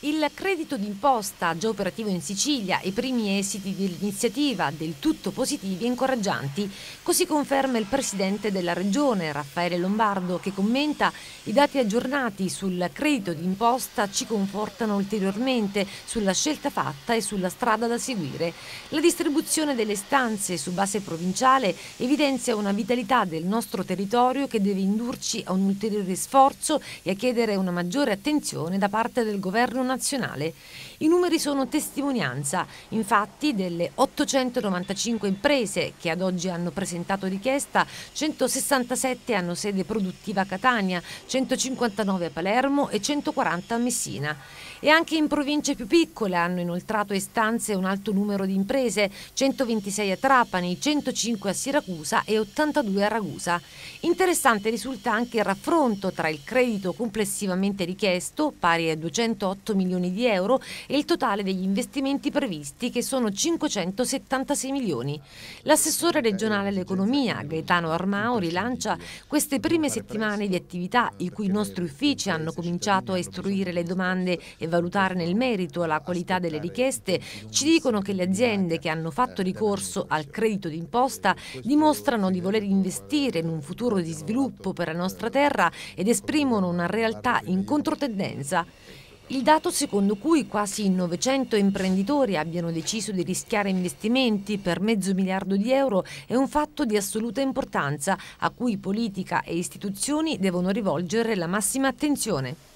Il credito d'imposta, già operativo in Sicilia, e i primi esiti dell'iniziativa del tutto positivi e incoraggianti. Così conferma il presidente della regione, Raffaele Lombardo, che commenta: i dati aggiornati sul credito d'imposta ci confortano ulteriormente sulla scelta fatta e sulla strada da seguire. La distribuzione delle stanze su base provinciale evidenzia una vitalità del nostro territorio che deve indurci a un ulteriore sforzo e a chiedere una maggiore attenzione da parte del governo nazionale. I numeri sono testimonianza, infatti, delle 895 imprese che ad oggi hanno presentato richiesta, 167 hanno sede produttiva a Catania, 159 a Palermo e 140 a Messina. E anche in province più piccole hanno inoltrato istanze un alto numero di imprese, 126 a Trapani, 105 a Siracusa e 82 a Ragusa. Interessante risulta anche il raffronto tra il credito complessivamente richiesto, pari a 208 milioni di euro, e il totale degli investimenti previsti, che sono 576 milioni. L'assessore regionale all'economia, Gaetano Armao, rilancia: queste prime settimane di attività, in cui i nostri uffici hanno cominciato a istruire le domande e valutare nel merito la qualità delle richieste, ci dicono che le aziende che hanno fatto ricorso al credito d'imposta dimostrano di voler investire in un futuro di sviluppo per la nostra terra ed esprimono una realtà in controtendenza. Il dato secondo cui quasi 900 imprenditori abbiano deciso di rischiare investimenti per mezzo miliardo di euro è un fatto di assoluta importanza, a cui politica e istituzioni devono rivolgere la massima attenzione.